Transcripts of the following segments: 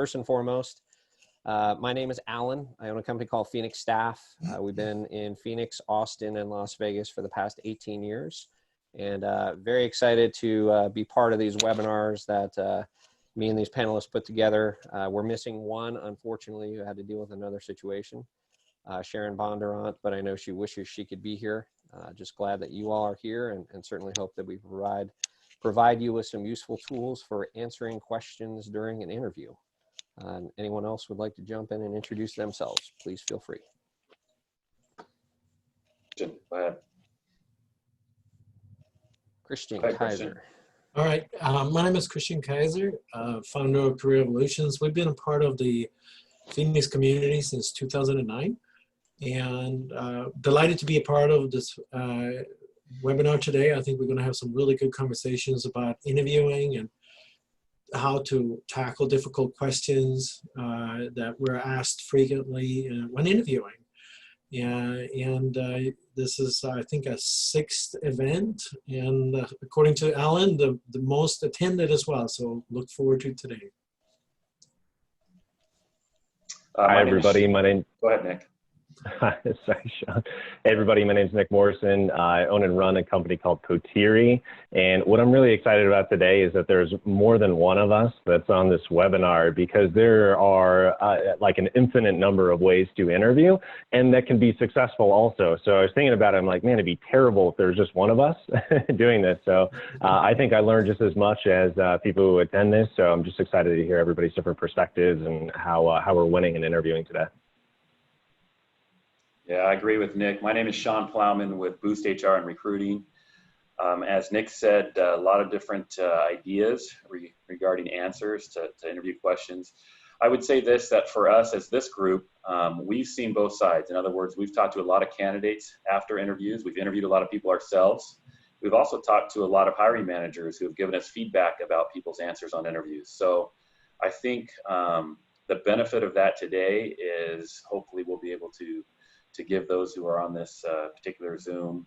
First and foremost, my name is Alan. I own a company called Phoenix Staff. We've been in Phoenix, Austin, and Las Vegas for the past 18 years. And very excited to be part of these webinars that me and these panelists put together. We're missing one, unfortunately, who had to deal with another situation, Sharon Bondurant, but I know she wishes she could be here. Just glad that you all are here, and certainly hope that we provide you with some useful tools for answering questions during an interview. Anyone else would like to jump in and introduce themselves, please feel free. Go ahead. Christian Hi, Kaiser. All right, my name is Christian Kaiser, founder of Career Evolutions. We've been a part of the Phoenix community since 2009, and delighted to be a part of this webinar today. I think we're going to have some really good conversations about interviewing and how to tackle difficult questions that we're asked frequently when interviewing. And this is, I think, a 6th event, and according to Alan, the most attended as well. So look forward to today. Hi, everybody. Go ahead, Nick. Sorry, Sean. Hey, everybody. My name is Nick Morrison. I own and run a company called Coterie. And what I'm really excited about today is that there's more than one of us that's on this webinar, because there are like an infinite number of ways to interview, and that can be successful also. So I was thinking about it. I'm like, man, it'd be terrible if there's just one of us doing this. So I think I learned just as much as people who attend this. So I'm just excited to hear everybody's different perspectives and how we're winning and interviewing today. Yeah, I agree with Nick. My name is Sean Plowman with Boost HR and Recruiting. As Nick said, a lot of different ideas regarding answers to interview questions. I would say this, that for us as this group, we've seen both sides. In other words, we've talked to a lot of candidates after interviews. We've interviewed a lot of people ourselves. We've also talked to a lot of hiring managers who have given us feedback about people's answers on interviews. So I think the benefit of that today is hopefully we'll be able to give those who are on this particular Zoom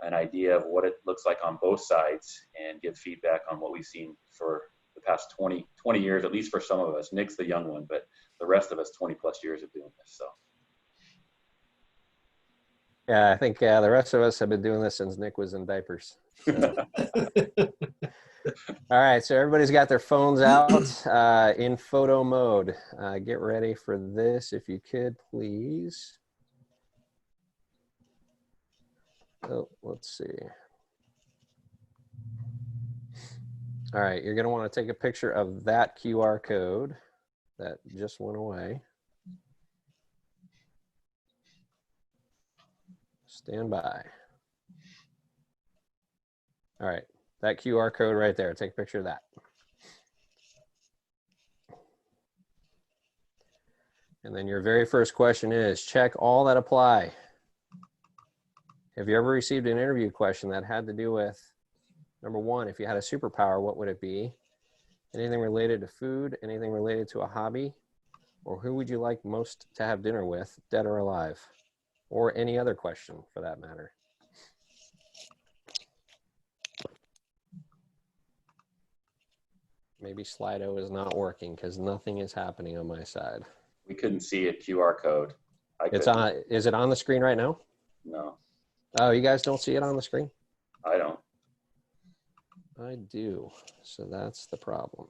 an idea of what it looks like on both sides, and give feedback on what we've seen for the past 20 years, at least for some of us. Nick's the young one, but the rest of us 20+ years of doing this. So. Yeah, I think the rest of us have been doing this since Nick was in diapers. So. All right, so everybody's got their phones out in photo mode. Get ready for this if you could, please. Oh, let's see. All right, you're going to want to take a picture of that QR code that just went away. Stand by. All right, that QR code right there. Take a picture of that. And then your very first question is, check all that apply. Have you ever received an interview question that had to do with, number one, if you had a superpower, what would it be? Anything related to food, anything related to a hobby, or who would you like most to have dinner with, dead or alive? Or any other question for that matter. Maybe Slido is not working because nothing is happening on my side. We couldn't see a QR code. It's on. Is it on the screen right now? No. Oh, you guys don't see it on the screen? I don't. I do. So that's the problem.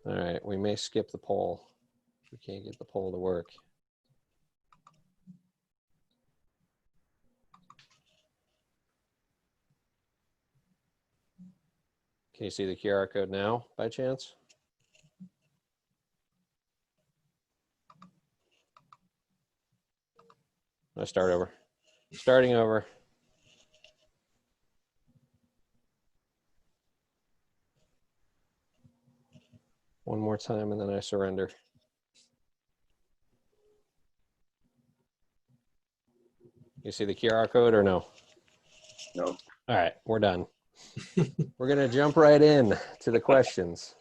All right, we may skip the poll. We can't get the poll to work. Can you see the QR code now by chance? Let's start over. Starting over. One more time and then I surrender. You see the QR code or no? No. All right, we're done. We're going to jump right in to the questions.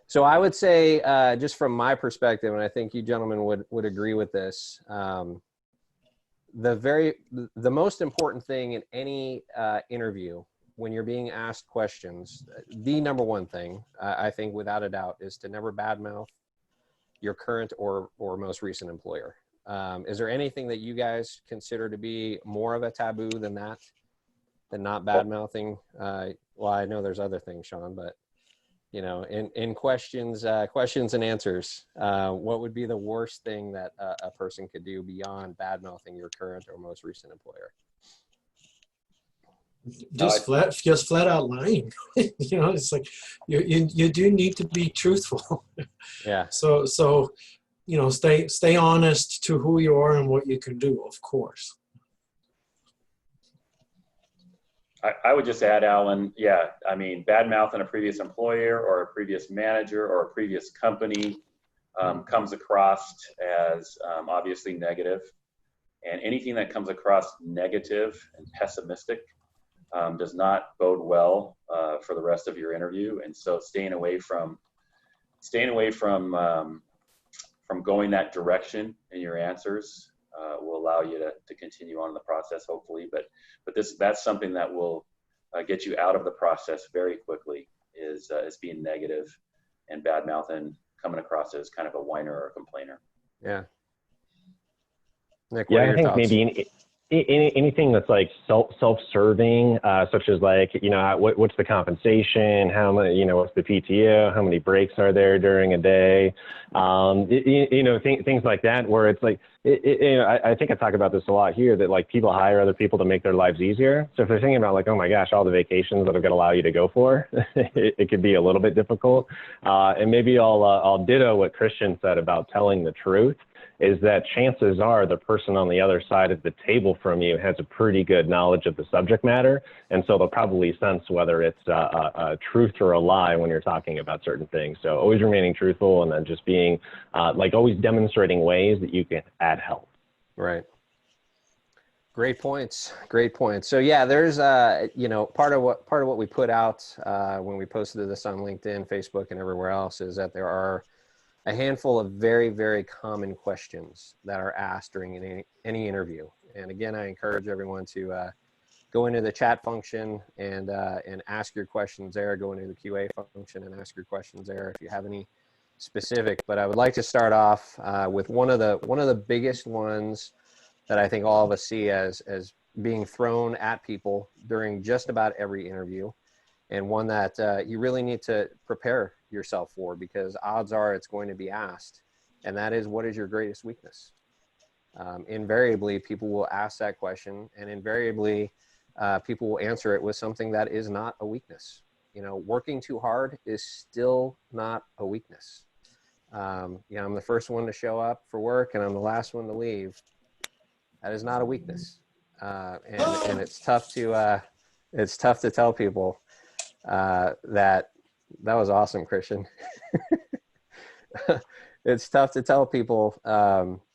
So I would say, just from my perspective, and I think you gentlemen would agree with this, the most important thing in any interview when you're being asked questions, the number one thing I think without a doubt is to never badmouth your current or most recent employer. Is there anything that you guys consider to be more of a taboo than that, than not bad mouthing? Well, I know there's other things, Sean, but you know, in questions and answers, what would be the worst thing that a person could do beyond bad mouthing your current or most recent employer? Just flat out lying. You know, it's like you do need to be truthful. Yeah. So you know, stay honest to who you are and what you can do, of course. I would just add, Alan, yeah, I mean, bad mouthing a previous employer or a previous manager or a previous company comes across as obviously negative. And anything that comes across negative and pessimistic does not bode well for the rest of your interview. And so staying away from going that direction in your answers will allow you to continue on in the process, hopefully. But that's something that will get you out of the process very quickly, is being negative and bad mouthing, coming across as kind of a whiner or a complainer. Yeah. Nick, what are your thoughts? Maybe anything that's like self-serving, such as like, you know, what's the compensation, how many, you know, what's the PTO, how many breaks are there during a day, you know, things like that, where it's like, you know, I think I talk about this a lot here, that like people hire other people to make their lives easier. So if they're thinking about like, oh my gosh, all the vacations that I'm going to allow you to go for, it could be a little bit difficult. And maybe I'll ditto what Christian said about telling the truth. Is that chances are the person on the other side of the table from you has a pretty good knowledge of the subject matter. And so they'll probably sense whether it's a truth or a lie when you're talking about certain things. So always remaining truthful, and then just being like always demonstrating ways that you can add help. Right. Great points. Great points. So yeah, there's you know, part of what we put out when we posted this on LinkedIn, Facebook, and everywhere else is that there are a handful of very, very common questions that are asked during any interview. And again, I encourage everyone to go into the chat function and ask your questions there. Go into the QA function and ask your questions there if you have any specific. But I would like to start off with one of the biggest ones that I think all of us see as being thrown at people during just about every interview, and one that you really need to prepare yourself for, because odds are it's going to be asked, and that is, what is your greatest weakness? Invariably, people will ask that question, and invariably, people will answer it with something that is not a weakness. You know, working too hard is still not a weakness. You know, I'm the first one to show up for work, and I'm the last one to leave. That is not a weakness, and it's tough to tell people that. That was awesome, Christian. It's tough to tell people,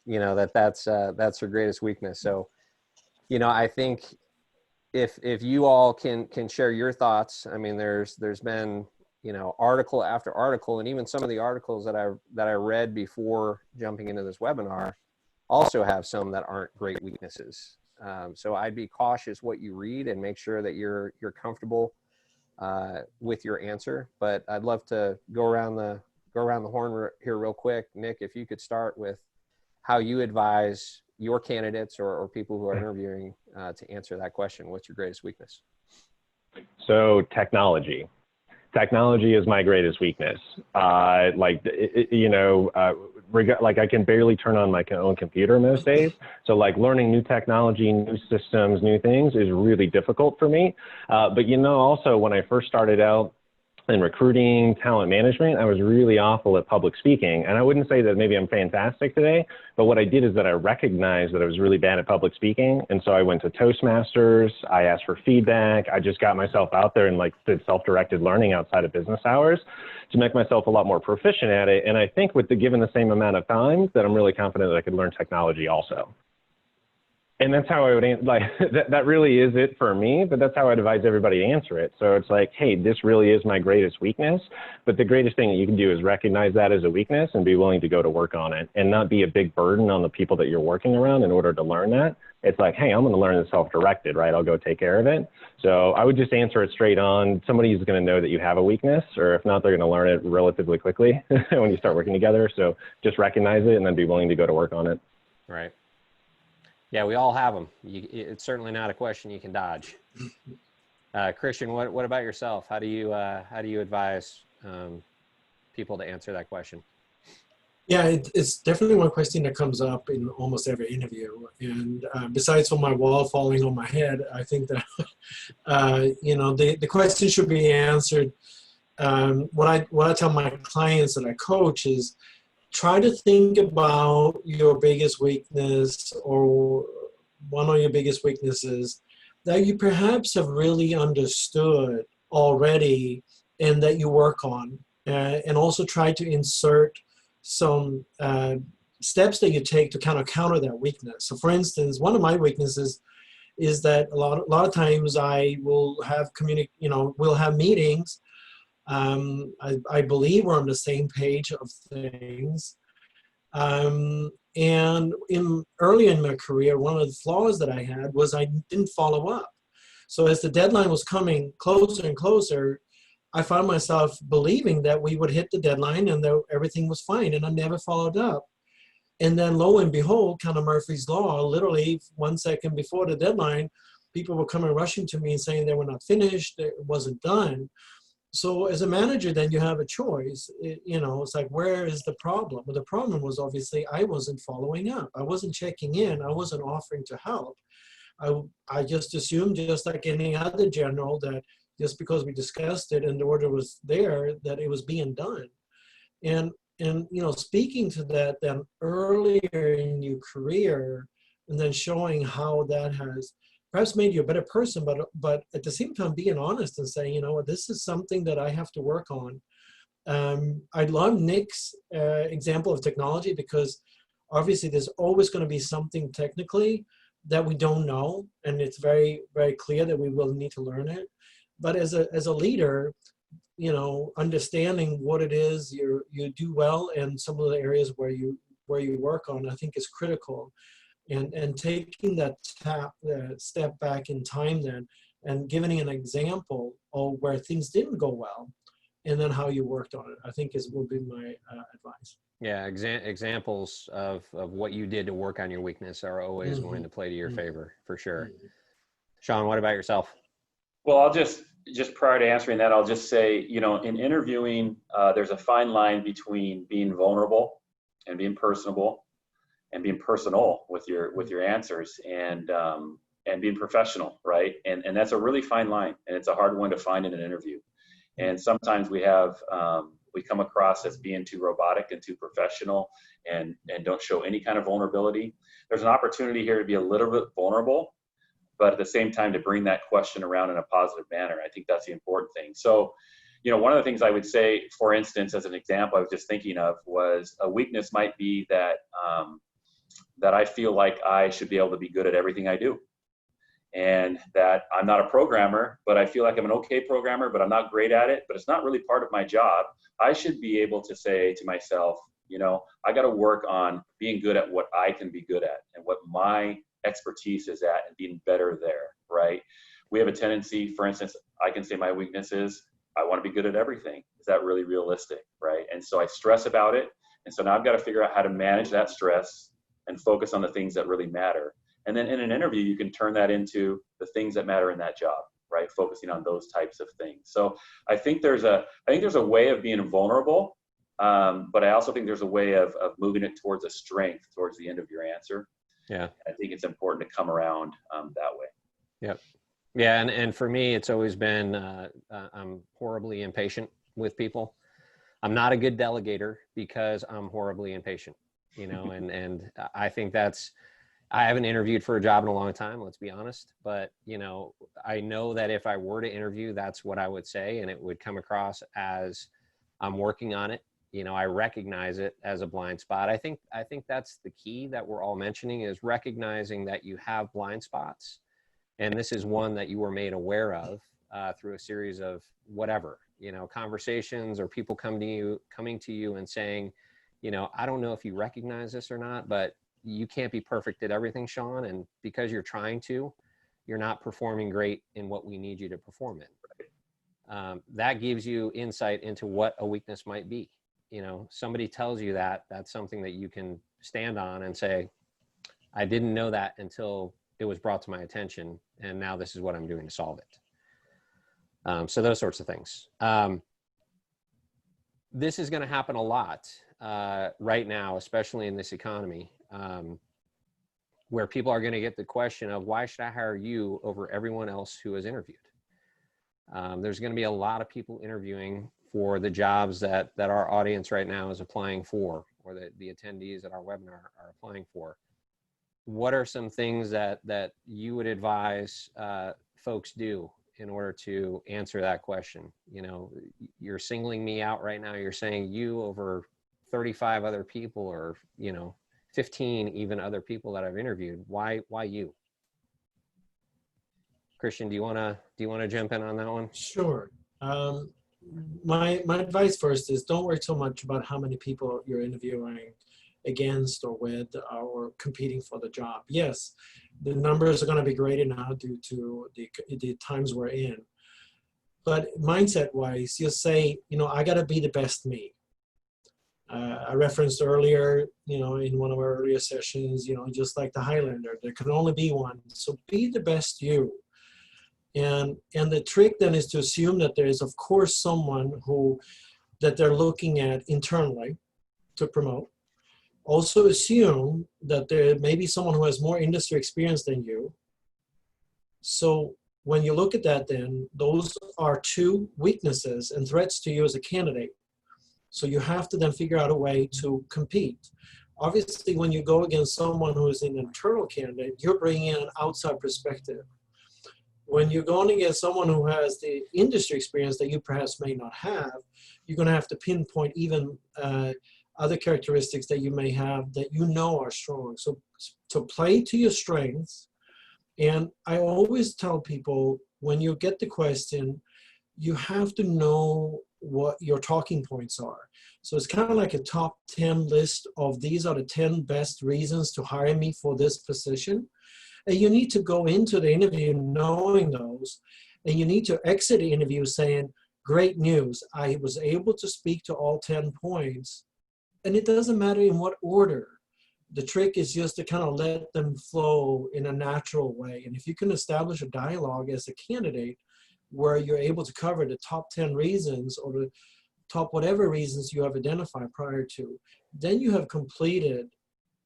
you know, that's their greatest weakness. So, you know, I think if you all can share your thoughts. I mean, there's been, you know, article after article, and even some of the articles that I read before jumping into this webinar also have some that aren't great weaknesses. So I'd be cautious what you read and make sure that you're comfortable with your answer. But I'd love to go around the horn here real quick. Nick, if you could start with how you advise your candidates or people who are interviewing to answer that question. What's your greatest weakness? So technology is my greatest weakness. Like I can barely turn on my own computer most days. So like learning new technology, new systems, new things is really difficult for me. But you know, also when I first started out in recruiting, talent management, I was really awful at public speaking. And I wouldn't say that maybe I'm fantastic today, but what I did is that I recognized that I was really bad at public speaking. And so I went to Toastmasters, I asked for feedback, I just got myself out there and like did self-directed learning outside of business hours to make myself a lot more proficient at it. And I think given the same amount of time that I'm really confident that I could learn technology also. And that's how I would like that really is it for me, but that's how I advise everybody to answer it. So it's like, hey, this really is my greatest weakness, but the greatest thing that you can do is recognize that as a weakness and be willing to go to work on it and not be a big burden on the people that you're working around in order to learn that. It's like, hey, I'm going to learn this self-directed, right? I'll go take care of it. So I would just answer it straight on. Somebody's going to know that you have a weakness, or if not, they're going to learn it relatively quickly when you start working together. So just recognize it and then be willing to go to work on it. Right. Yeah, we all have them. It's certainly not a question you can dodge. Christian, what about yourself? How do you advise people to answer that question? Yeah, it's definitely one question that comes up in almost every interview. And besides from my wall falling on my head, I think that the question should be answered. What I tell my clients that I coach is, try to think about your biggest weakness or one of your biggest weaknesses that you perhaps have really understood already and that you work on. And also try to insert some steps that you take to kind of counter that weakness. So for instance, one of my weaknesses is that a lot of times I will have we'll have meetings. I believe we're on the same page of things. And early in my career, one of the flaws that I had was I didn't follow up. So as the deadline was coming closer and closer, I found myself believing that we would hit the deadline and that everything was fine, and I never followed up. And then lo and behold, kind of Murphy's Law, literally 1 second before the deadline, people were coming rushing to me and saying they were not finished, it wasn't done. So as a manager, then you have a choice. It's like, where is the problem? Well, the problem was obviously I wasn't following up. I wasn't checking in. I wasn't offering to help. I just assumed, just like any other general, that just because we discussed it and the order was there, that it was being done. And speaking to that then earlier in your career, and then showing how that has perhaps made you a better person, but at the same time being honest and saying, this is something that I have to work on. I love Nick's example of technology, because obviously there's always going to be something technically that we don't know, and it's very, very clear that we will need to learn it. But as a leader, understanding what it is you do well and some of the areas where you work on, I think is critical. And taking that step back in time then, and giving an example of where things didn't go well, and then how you worked on it, I think will be my advice. Yeah, examples of what you did to work on your weakness are always going to play to your favor, for sure. Sean, what about yourself? Well, I'll just prior to answering that, I'll just say, in interviewing, there's a fine line between being vulnerable and being personable, and being personal with your answers, and being professional, right? And that's a really fine line, and it's a hard one to find in an interview. And sometimes we come across as being too robotic and too professional, and don't show any kind of vulnerability. There's an opportunity here to be a little bit vulnerable, but at the same time to bring that question around in a positive manner. I think that's the important thing. So, one of the things I would say, for instance, as an example, I was just thinking of, was a weakness might be that that I feel like I should be able to be good at everything I do. And that I'm not a programmer, but I feel like I'm an okay programmer, but I'm not great at it, but it's not really part of my job. I should be able to say to myself, I got to work on being good at what I can be good at and what my expertise is at, and being better there, right? We have a tendency, for instance, I can say my weakness is I want to be good at everything. Is that really realistic, right? And so I stress about it. And so now I've got to figure out how to manage that stress and focus on the things that really matter. And then in an interview, you can turn that into the things that matter in that job, right? Focusing on those types of things. So I think there's a way of being vulnerable, but I also think there's a way of moving it towards a strength towards the end of your answer. Yeah. I think it's important to come around that way. Yep. Yeah. And for me, it's always been, I'm horribly impatient with people. I'm not a good delegator because I'm horribly impatient, and I think I haven't interviewed for a job in a long time, let's be honest, but I know that if I were to interview, that's what I would say. And it would come across as I'm working on it. You know, I recognize it as a blind spot. I think that's the key that we're all mentioning, is recognizing that you have blind spots. And this is one that you were made aware of through a series of whatever, you know, conversations or people coming to you and saying, you know, I don't know if you recognize this or not, but you can't be perfect at everything, Sean. And because you're trying to, you're not performing great in what we need you to perform in. That gives you insight into what a weakness might be. You know, somebody tells you that, that's something that you can stand on and say, I didn't know that until it was brought to my attention, and now this is what I'm doing to solve it. So those sorts of things. This is going to happen a lot right now, especially in this economy, where people are going to get the question of, why should I hire you over everyone else who has interviewed? There's going to be a lot of people interviewing for the jobs that our audience right now is applying for, or that the attendees at our webinar are applying for. What are some things that you would advise folks do in order to answer that question? You know, you're singling me out right now. You're saying you over 35 other people, or, you know, 15 even other people that I've interviewed. Why you? Christian, do you want to jump in on that one? Sure. My advice first is, don't worry so much about how many people you're interviewing against or with or competing for the job. Yes, the numbers are going to be greater now due to the times we're in. But mindset-wise, you'll say, you know, I got to be the best me. I referenced earlier, you know, in one of our earlier sessions, you know, just like the Highlander, there can only be one. So be the best you. And the trick then is to assume that there is, of course, someone that they're looking at internally to promote. Also assume that there may be someone who has more industry experience than you. So when you look at that, then those are two weaknesses and threats to you as a candidate. So you have to then figure out a way to compete. Obviously, when you go against someone who is an internal candidate, you're bringing in an outside perspective. When you're going against someone who has the industry experience that you perhaps may not have, you're going to have to pinpoint even other characteristics that you may have that you know are strong. So to play to your strengths. And I always tell people, when you get the question, you have to know what your talking points are. So it's kind of like a top 10 list of, these are the 10 best reasons to hire me for this position. And you need to go into the interview knowing those, and you need to exit the interview saying, great news, I was able to speak to all 10 points. And it doesn't matter in what order. The trick is just to kind of let them flow in a natural way. And if you can establish a dialogue as a candidate where you're able to cover the top 10 reasons, or the top whatever reasons you have identified prior to, then you have completed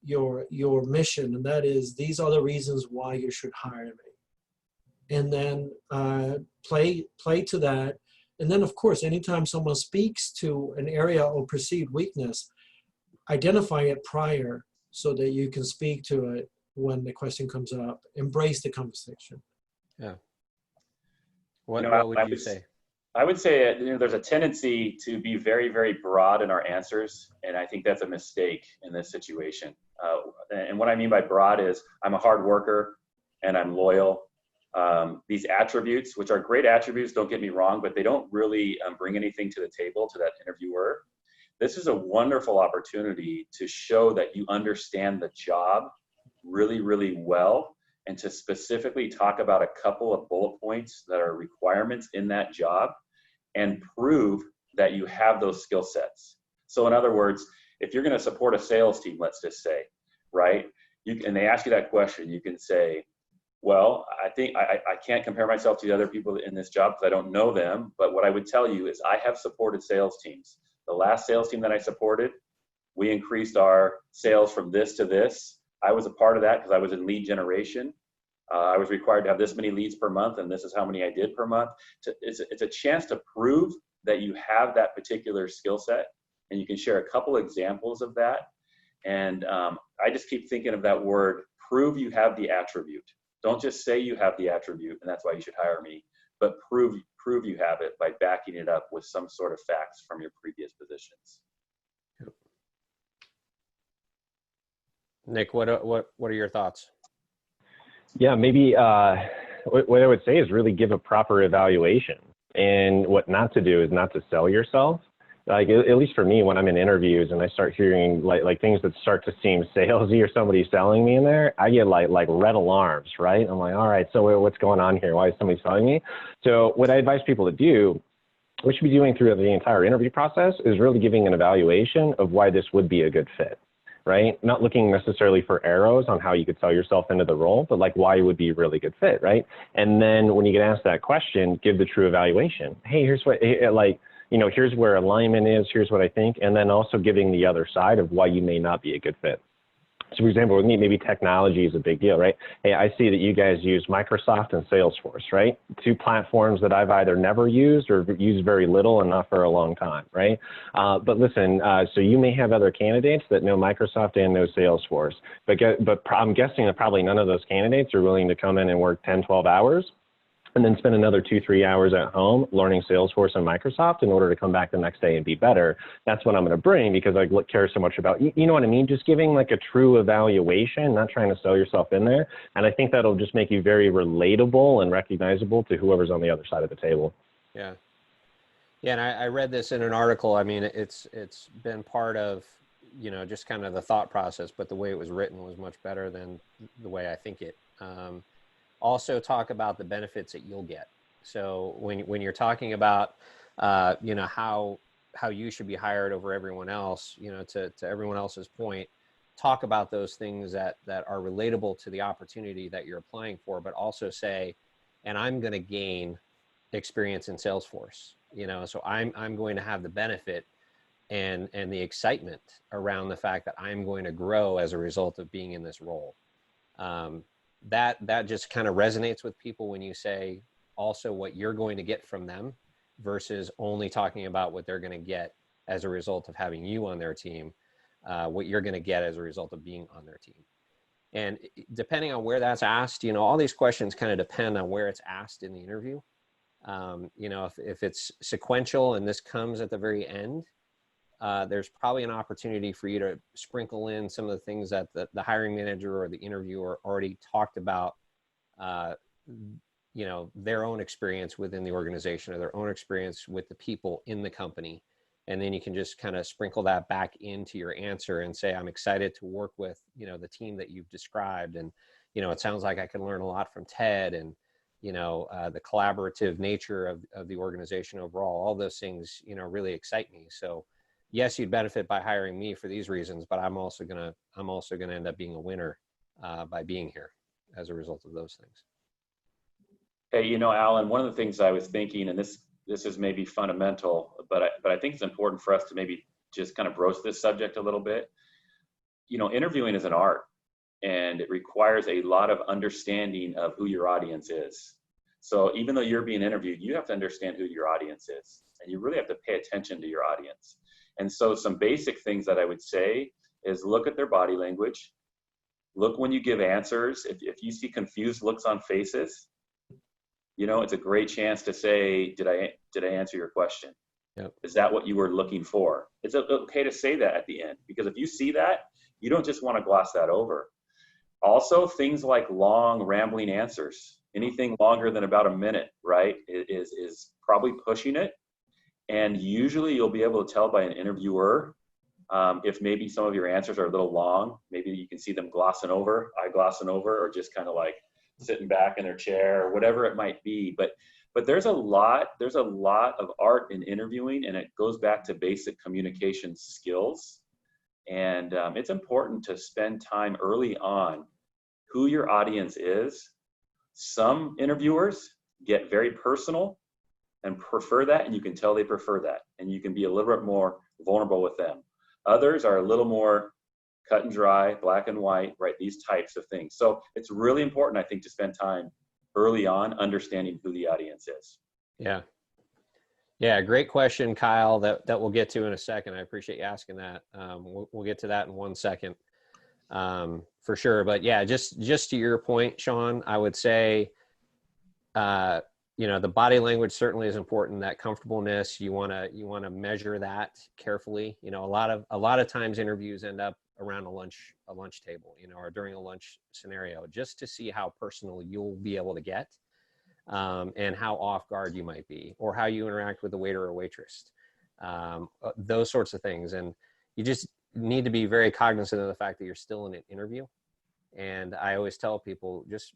your mission, and that is, these are the reasons why you should hire me. And then play to that. And then, of course, anytime someone speaks to an area of perceived weakness, identify it prior so that you can speak to it when the question comes up. Embrace the conversation. Yeah. What would you say? I would say, you know, there's a tendency to be very, very broad in our answers, and I think that's a mistake in this situation. And what I mean by broad is, I'm a hard worker and I'm loyal. These attributes, which are great attributes, don't get me wrong, but they don't really bring anything to the table to that interviewer. This is a wonderful opportunity to show that you understand the job really, really well, and to specifically talk about a couple of bullet points that are requirements in that job, and prove that you have those skill sets. So in other words, if you're going to support a sales team, let's just say, right? And they ask you that question, you can say, well, I think I can't compare myself to the other people in this job because I don't know them. But what I would tell you is, I have supported sales teams. The last sales team that I supported, we increased our sales from this to this. I was a part of that because I was in lead generation. I was required to have this many leads per month, and this is how many I did per month. It's a chance to prove that you have that particular skill set, and you can share a couple examples of that. And I just keep thinking of that word, prove you have the attribute. Don't just say you have the attribute and that's why you should hire me, but prove you have it by backing it up with some sort of facts from your previous positions. Nick, what are your thoughts? Yeah, maybe what I would say is really give a proper evaluation. And what not to do is not to sell yourself. Like, at least for me, when I'm in interviews and I start hearing like things that start to seem salesy or somebody selling me in there, I get like red alarms, right? I'm like, all right, so what's going on here? Why is somebody selling me? So what I advise people to do, what you should be doing through the entire interview process, is really giving an evaluation of why this would be a good fit, right? Not looking necessarily for arrows on how you could sell yourself into the role, but like why it would be a really good fit, right? And then when you get asked that question, give the true evaluation. Hey, here's what, like, you know, here's where alignment is, here's what I think, and then also giving the other side of why you may not be a good fit. So for example, with me, maybe technology is a big deal, right? Hey, I see that you guys use Microsoft and Salesforce, right? Two platforms that I've either never used or used very little and not for a long time, right? But listen, so you may have other candidates that know Microsoft and know Salesforce, but I'm guessing that probably none of those candidates are willing to come in and work 10, 12 hours and then spend another 2-3 hours at home learning Salesforce and Microsoft in order to come back the next day and be better. That's what I'm going to bring, because I care so much about, you know what I mean? Just giving like a true evaluation, not trying to sell yourself in there. And I think that'll just make you very relatable and recognizable to whoever's on the other side of the table. Yeah. Yeah. And I read this in an article. I mean, it's been part of, you know, just kind of the thought process, but the way it was written was much better than the way I think it. Also talk about the benefits that you'll get. So when you're talking about, you know, how you should be hired over everyone else, you know, to everyone else's point, talk about those things that are relatable to the opportunity that you're applying for, but also say, and I'm going to gain experience in Salesforce, you know, so I'm going to have the benefit and the excitement around the fact that I'm going to grow as a result of being in this role. That just kind of resonates with people when you say also what you're going to get from them versus only talking about what they're going to get as a result of having you on their team, what you're going to get as a result of being on their team. And depending on where that's asked, you know, all these questions kind of depend on where it's asked in the interview. You know, if it's sequential and this comes at the very end, there's probably an opportunity for you to sprinkle in some of the things that the hiring manager or the interviewer already talked about, you know, their own experience within the organization or their own experience with the people in the company. And then you can just kind of sprinkle that back into your answer and say, I'm excited to work with, you know, the team that you've described. And, you know, it sounds like I can learn a lot from Ted and, you know, the collaborative nature of the organization overall. All those things, you know, really excite me. So, yes, you'd benefit by hiring me for these reasons, but I'm also gonna end up being a winner by being here as a result of those things. Hey, you know, Alan, one of the things I was thinking, and this is maybe fundamental, but I think it's important for us to maybe just kind of broach this subject a little bit. You know, interviewing is an art, and it requires a lot of understanding of who your audience is. So even though you're being interviewed, you have to understand who your audience is, and you really have to pay attention to your audience. And so some basic things that I would say is look at their body language. Look when you give answers. If you see confused looks on faces, you know, it's a great chance to say, did I answer your question? Yep. Is that what you were looking for? It's okay to say that at the end, because if you see that, you don't just want to gloss that over. Also, things like long, rambling answers. Anything longer than about a minute, right, is probably pushing it. And usually you'll be able to tell by an interviewer if maybe some of your answers are a little long. Maybe you can see them glossing over, eye glossing over, or just kind of like sitting back in their chair or whatever it might be. But there's a lot of art in interviewing, and it goes back to basic communication skills. And it's important to spend time early on who your audience is. Some interviewers get very personal and prefer that, and you can tell they prefer that, and you can be a little bit more vulnerable with them. Others are a little more cut and dry, black and white, right? These types of things. So it's really important, I think, to spend time early on understanding who the audience is. Yeah. Yeah, great question, Kyle, that we'll get to in a second. I appreciate you asking that. We'll get to that in 1 second for sure. But yeah, just to your point, Sean, I would say, you know, the body language certainly is important. That comfortableness, you want to measure that carefully. You know, a lot of times interviews end up around a lunch table, you know, or during a lunch scenario, just to see how personal you'll be able to get, and how off guard you might be, or how you interact with the waiter or waitress, those sorts of things. And you just need to be very cognizant of the fact that you're still in an interview. And I always tell people, just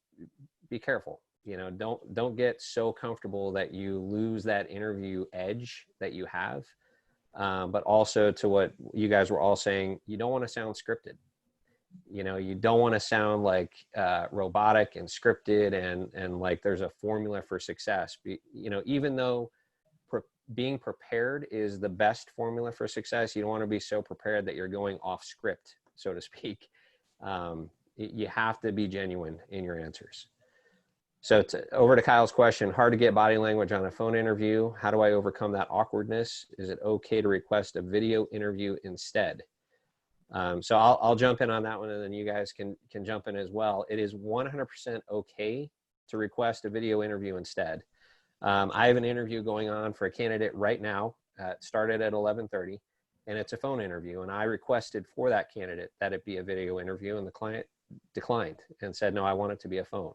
be careful. You know, don't get so comfortable that you lose that interview edge that you have. But also, to what you guys were all saying, you don't want to sound scripted. You know, you don't want to sound like robotic and scripted and like there's a formula for success. You know, even though being prepared is the best formula for success, you don't want to be so prepared that you're going off script, so to speak. You have to be genuine in your answers. So over to Kyle's question, hard to get body language on a phone interview. How do I overcome that awkwardness? Is it okay to request a video interview instead? So I'll jump in on that one, and then you guys can jump in as well. It is 100% okay to request a video interview instead. I have an interview going on for a candidate right now. It started at 11:30, and it's a phone interview. And I requested for that candidate that it be a video interview, and the client declined and said, no, I want it to be a phone.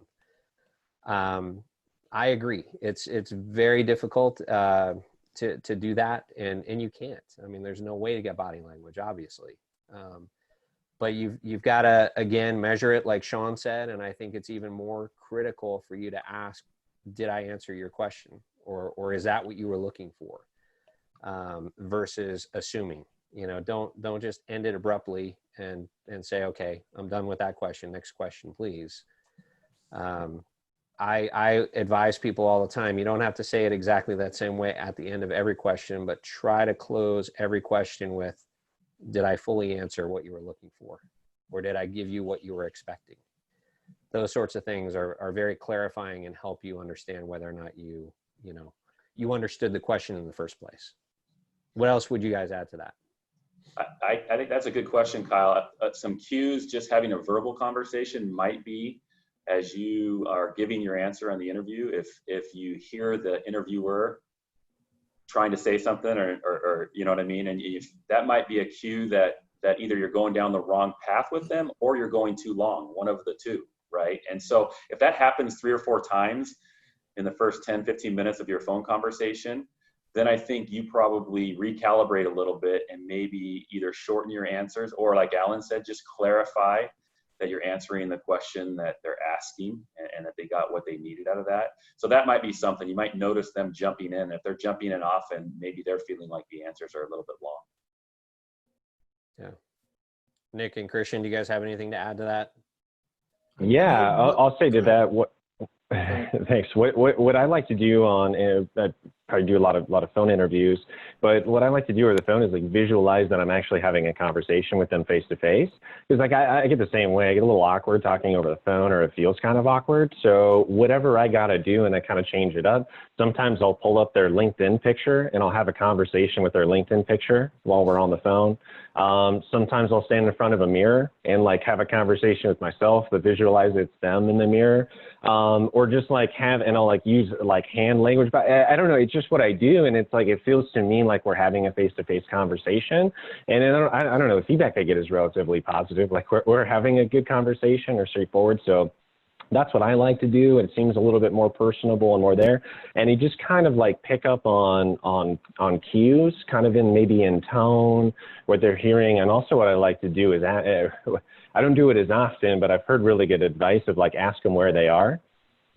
I agree. It's very difficult to do that, and you can't. I mean, there's no way to get body language, obviously. But you've got to, again, measure it like Sean said, and I think it's even more critical for you to ask, did I answer your question, or is that what you were looking for, versus assuming. You know, don't just end it abruptly and say, okay, I'm done with that question. Next question, please. I advise people all the time, you don't have to say it exactly that same way at the end of every question, but try to close every question with, did I fully answer what you were looking for? Or did I give you what you were expecting? Those sorts of things are very clarifying and help you understand whether or not you understood the question in the first place. What else would you guys add to that? I think that's a good question, Kyle. Some cues, just having a verbal conversation might be, as you are giving your answer on the interview, if you hear the interviewer trying to say something or you know what I mean, and that might be a cue that either you're going down the wrong path with them or you're going too long, one of the two, right? And so if that happens 3 or 4 times in the first 10, 15 minutes of your phone conversation, then I think you probably recalibrate a little bit and maybe either shorten your answers, or like Alan said, just clarify that you're answering the question that they're asking and that they got what they needed out of that. So that might be something. You might notice them jumping in. If they're jumping in often, maybe they're feeling like the answers are a little bit long. Yeah. Nick and Christian, do you guys have anything to add to that? Yeah, I'll say to that, thanks. What I like to do I probably do a lot of phone interviews, but what I like to do over the phone is like visualize that I'm actually having a conversation with them face to face. Because like I get the same way. I get a little awkward talking over the phone, or it feels kind of awkward. So whatever I got to do, and I kind of change it up. Sometimes I'll pull up their LinkedIn picture and I'll have a conversation with their LinkedIn picture while we're on the phone. Sometimes I'll stand in front of a mirror and like have a conversation with myself, but visualize it's them in the mirror. Or just like I'll like use like hand language, but I don't know, it's just what I do. And it's like, it feels to me like we're having a face-to-face conversation. And I don't know, the feedback I get is relatively positive. Like we're having a good conversation or straightforward. So that's what I like to do. It seems a little bit more personable and more there. And you just kind of like pick up on cues, kind of maybe in tone, what they're hearing. And also what I like to do is, I don't do it as often, but I've heard really good advice of like, ask them where they are.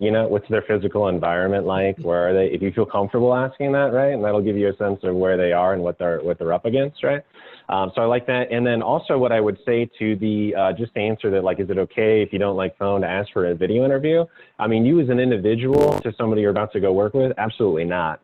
You know, what's their physical environment like? Where are they? If you feel comfortable asking that, right? And that'll give you a sense of where they are and what they're up against, right? So I like that. And then also what I would say to just to answer that, like, is it okay if you don't like phone to ask for a video interview? I mean, you as an individual to somebody you're about to go work with, absolutely not.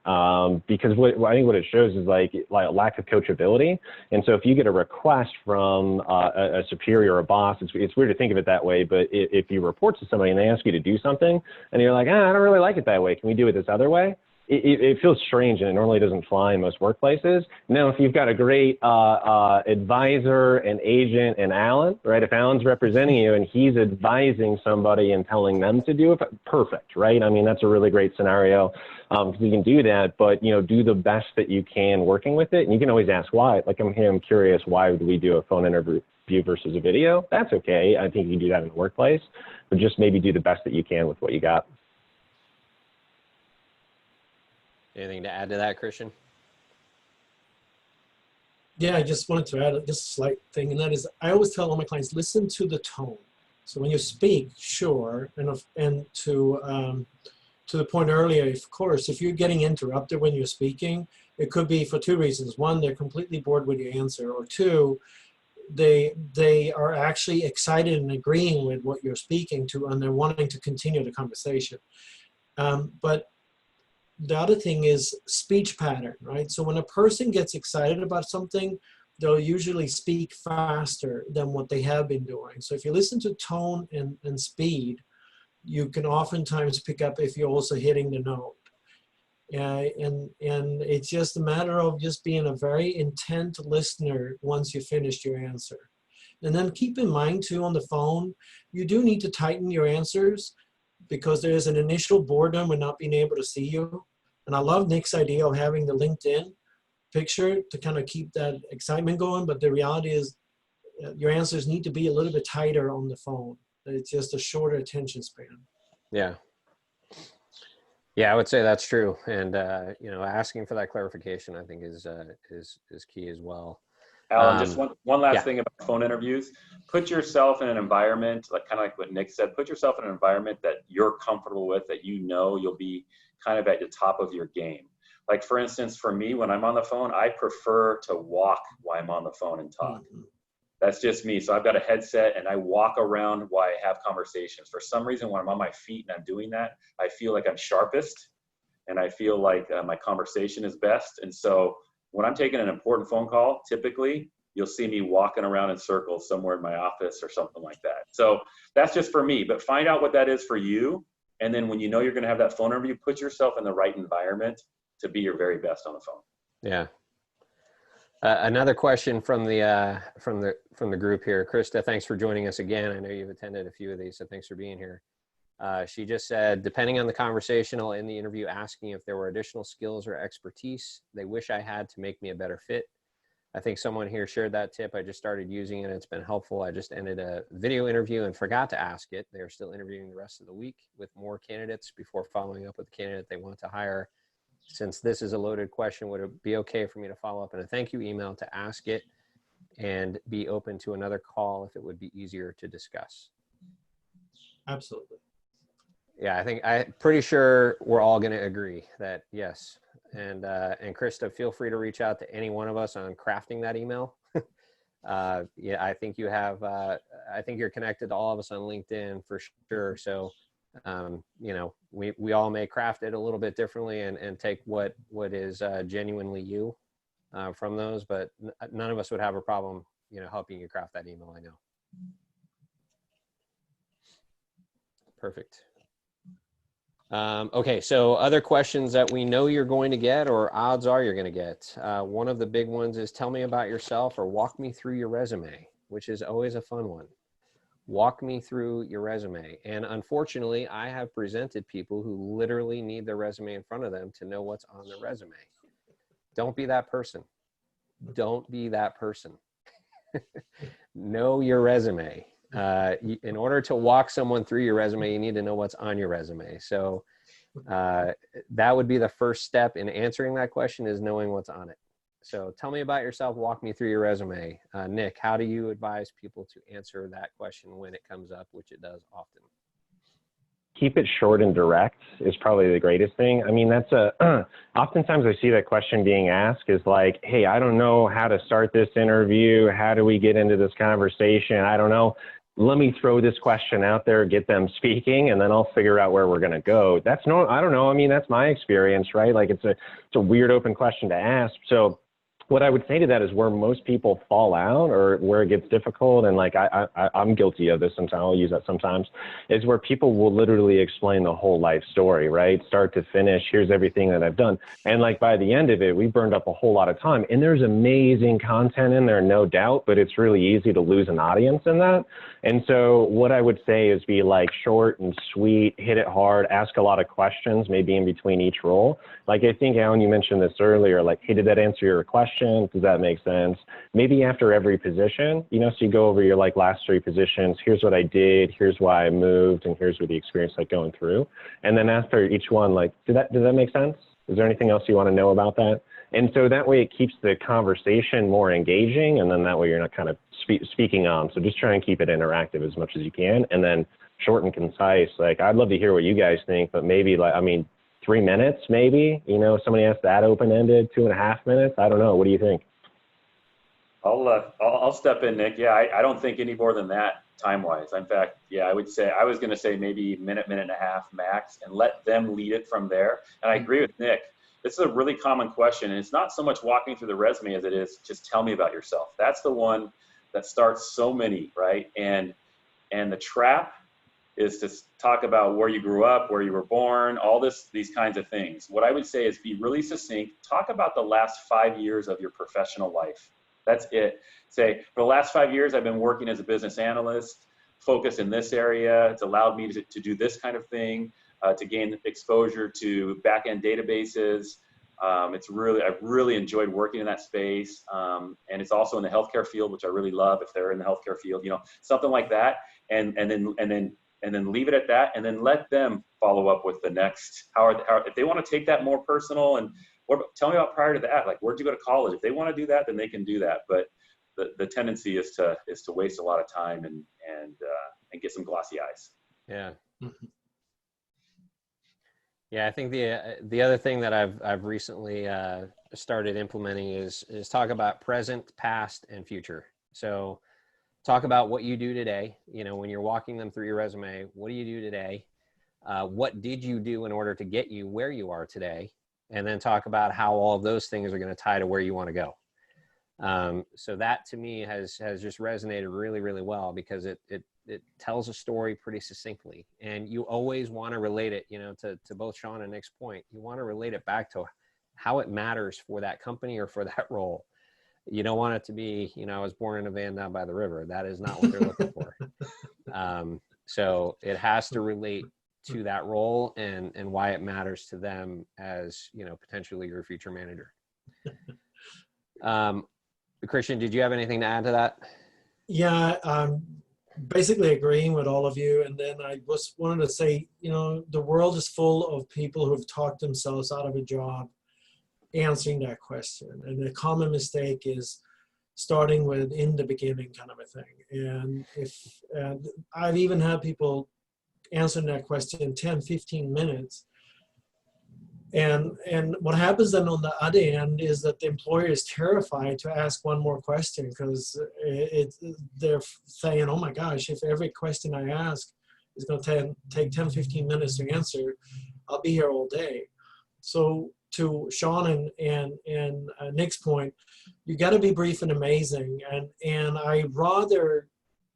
Because I think what it shows is like lack of coachability. And so if you get a request from a superior or a boss, it's weird to think of it that way, but if you report to somebody and they ask you to do something and you're like, I don't really like it that way, can we do it this other way? it feels strange, and it normally doesn't fly in most workplaces. Now, if you've got a great advisor and agent and Alan, right? If Alan's representing you and he's advising somebody and telling them to do it, perfect, right? I mean, that's a really great scenario because you can do that, but, you know, do the best that you can working with it. And you can always ask why. Like, I'm curious, why do we do a phone interview versus a video? That's okay. I think you can do that in the workplace, but just maybe do the best that you can with what you got. Anything to add to that, Christian? Yeah, I just wanted to add just a slight thing, and that is, I always tell all my clients, listen to the tone. So when you speak, sure, and to the point earlier, of course, if you're getting interrupted when you're speaking, it could be for two reasons. One, they're completely bored with your answer, or two, they are actually excited and agreeing with what you're speaking to, and they're wanting to continue the conversation. But the other thing is speech pattern, right? So when a person gets excited about something, they'll usually speak faster than what they have been doing. So if you listen to tone and speed, you can oftentimes pick up if you're also hitting the note. And it's just a matter of just being a very intent listener once you finished your answer. And then keep in mind too, on the phone, you do need to tighten your answers, because there's an initial boredom with not being able to see you. And I love Nick's idea of having the LinkedIn picture to kind of keep that excitement going. But the reality is your answers need to be a little bit tighter on the phone. It's just a shorter attention span. Yeah. Yeah, I would say that's true. And, you know, asking for that clarification, I think is key as well. Alan, just one last yeah. thing about phone interviews. Put yourself in an environment, like kind of like what Nick said, put yourself in an environment that you're comfortable with, that you know you'll be kind of at the top of your game. Like, for instance, for me, when I'm on the phone, I prefer to walk while I'm on the phone and talk. Mm-hmm. That's just me. So I've got a headset and I walk around while I have conversations. For some reason, when I'm on my feet and I'm doing that, I feel like I'm sharpest and I feel like my conversation is best. And so when I'm taking an important phone call, typically you'll see me walking around in circles somewhere in my office or something like that. So that's just for me, but find out what that is for you. And then when you know you're going to have that phone interview, put yourself in the right environment to be your very best on the phone. Yeah. Another question from the group here. Krista, thanks for joining us again. I know you've attended a few of these, so thanks for being here. She just said, depending on the conversation, I'll end the interview asking if there were additional skills or expertise they wish I had to make me a better fit. I think someone here shared that tip. I just started using it. It's been helpful. I just ended a video interview and forgot to ask it. They're still interviewing the rest of the week with more candidates before following up with the candidate they want to hire. Since this is a loaded question, would it be okay for me to follow up in a thank you email to ask it and be open to another call if it would be easier to discuss? Absolutely. Yeah, I'm pretty sure we're all going to agree that yes. And Krista, feel free to reach out to any one of us on crafting that email. Yeah, I think you have, I think you're connected to all of us on LinkedIn for sure. So, you know, we all may craft it a little bit differently and take what is genuinely you from those, but none of us would have a problem, you know, helping you craft that email. I know. Perfect. Okay, so other questions that we know you're going to get, or odds are you're going to get. One of the big ones is tell me about yourself or walk me through your resume, which is always a fun one. Walk me through your resume. And unfortunately, I have presented people who literally need their resume in front of them to know what's on their resume. Don't be that person. Don't be that person. Know your resume. In order to walk someone through your resume, you need to know what's on your resume. So that would be the first step in answering that question, is knowing what's on it. So tell me about yourself, walk me through your resume. Nick, how do you advise people to answer that question when it comes up, which it does often? Keep it short and direct is probably the greatest thing. I mean, that's oftentimes I see that question being asked is like, hey, I don't know how to start this interview. How do we get into this conversation? I don't know. Let me throw this question out there, get them speaking, and then I'll figure out where we're going to go. That's no, I don't know. I mean, that's my experience, right? Like it's a weird open question to ask. So what I would say to that is where most people fall out or where it gets difficult, and like I'm guilty of this sometimes, I'll use that sometimes, is where people will literally explain the whole life story, right? Start to finish, here's everything that I've done. And like by the end of it, we burned up a whole lot of time. And there's amazing content in there, no doubt, but it's really easy to lose an audience in that. And so what I would say is be like short and sweet, hit it hard, ask a lot of questions, maybe in between each role. Like I think, Alan, you mentioned this earlier, like, hey, did that answer your question? Does that make sense? Maybe after every position, you know, so you go over your like last 3 positions, here's what I did, here's why I moved, and here's what the experience like going through. And then after each one, like, does that make sense? Is there anything else you want to know about that? And so that way it keeps the conversation more engaging, and then that way you're not kind of speaking on. So just try and keep it interactive as much as you can, and then short and concise. Like, I'd love to hear what you guys think, but maybe like, I mean, 3 minutes, maybe, you know, somebody asked that open-ended, 2.5 minutes. I don't know. What do you think? I'll step in, Nick. Yeah, I don't think any more than that time-wise. In fact, yeah, I was going to say maybe minute and a half max, and let them lead it from there. And I agree with Nick. This is a really common question, and it's not so much walking through the resume as it is just tell me about yourself. That's the one that starts so many, right? And the trap is to talk about where you grew up, where you were born, all these kinds of things. What I would say is be really succinct. Talk about the last 5 years of your professional life. That's it. Say, for the last 5 years, I've been working as a business analyst, focused in this area. It's allowed me to do this kind of thing, to gain exposure to back-end databases. I've really enjoyed working in that space. And it's also in the healthcare field, which I really love if they're in the healthcare field, you know, something like that. And then leave it at that, and then let them follow up with the next. If they want to take that more personal, and tell me about prior to that, like, where'd you go to college? If they want to do that, then they can do that. But the tendency is to waste a lot of time and get some glossy eyes. Yeah. Yeah, I think the other thing that I've recently started implementing is talk about present, past, and future. So talk about what you do today. You know, when you're walking them through your resume, what do you do today? What did you do in order to get you where you are today? And then talk about how all of those things are going to tie to where you want to go. So that to me has just resonated really, really well, because it tells a story pretty succinctly, and you always want to relate it, you know, to both Sean and Nick's point. You want to relate it back to how it matters for that company or for that role. You don't want it to be, you know, I was born in a van down by the river. That is not what they're looking for. So it has to relate to that role and why it matters to them as, you know, potentially your future manager. Christian, did you have anything to add to that? Yeah, basically agreeing with all of you. And then I just wanted to say, you know, the world is full of people who've talked themselves out of a job answering that question. And the common mistake is starting with in the beginning kind of a thing. And I've even had people answering that question in 10, 15 minutes. And what happens then on the other end is that the employer is terrified to ask one more question, because they're saying, oh my gosh, if every question I ask is going to take 10, 15 minutes to answer, I'll be here all day. So to Sean and Nick's point, you got to be brief and amazing. And I rather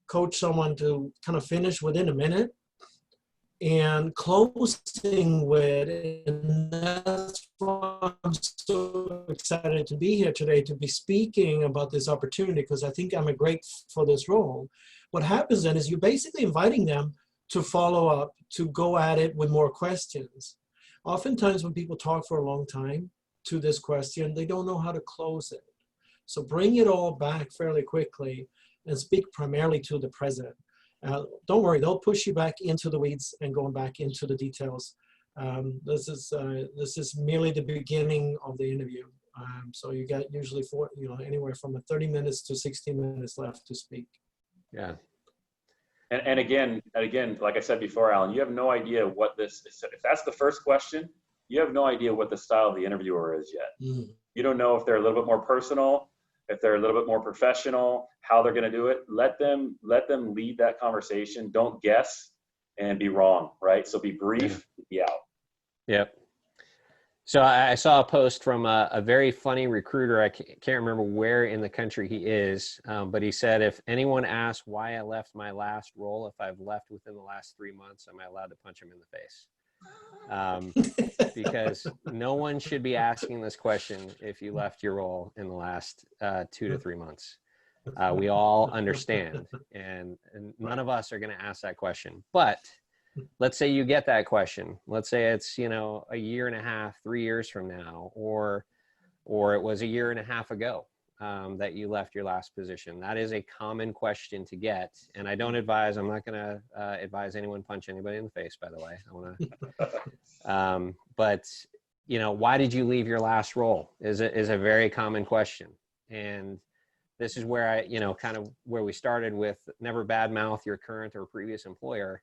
coach someone to kind of finish within a minute and closing with, and that's why I'm so excited to be here today, to be speaking about this opportunity, because I think I'm a great for this role. What happens then is you're basically inviting them to follow up, to go at it with more questions. Oftentimes when people talk for a long time to this question, they don't know how to close it. So bring it all back fairly quickly and speak primarily to the present. Don't worry, they'll push you back into the weeds and going back into the details. This is merely the beginning of the interview. So you got usually anywhere from 30 minutes to 60 minutes left to speak. Yeah. And again, like I said before, Alan, you have no idea what this is. If that's the first question, you have no idea what the style of the interviewer is yet. Mm. You don't know if they're a little bit more personal, if they're a little bit more professional, how they're going to do it. Let them lead that conversation. Don't guess and be wrong, right? So be brief, be out. Yep. So I saw a post from a very funny recruiter. I can't remember where in the country he is, but he said, if anyone asks why I left my last role, if I've left within the last 3 months, am I allowed to punch him in the face? Because no one should be asking this question if you left your role in the last 2 to 3 months. We all understand, and none of us are going to ask that question. But let's say you get that question. Let's say it's, a year and a half, 3 years from now, or it was a year and a half ago that you left your last position. That is a common question to get. And I'm not going to advise anyone punch anybody in the face, by the way. I want to, but why did you leave your last role is a very common question. And this is where kind of where we started with never badmouth your current or previous employer.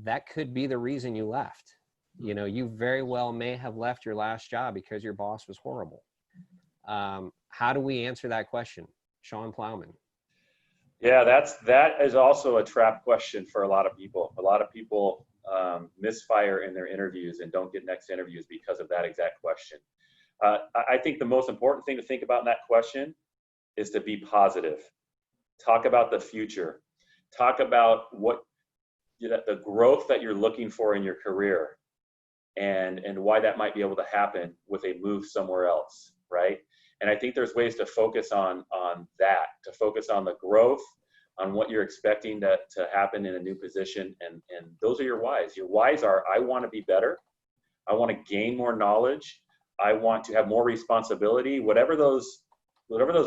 That could be the reason you left. You very well may have left your last job because your boss was horrible. How do we answer that question? Sean Plowman. Yeah, that is also a trap question for a lot of people. A lot of people misfire in their interviews and don't get next interviews because of that exact question. I think the most important thing to think about in that question is to be positive. Talk about the future. Talk about the growth that you're looking for in your career and why that might be able to happen with a move somewhere else, right? And I think there's ways to focus on that, to focus on the growth, on what you're expecting to happen in a new position. And those are your whys. Your whys are, I want to be better. I want to gain more knowledge. I want to have more responsibility, whatever those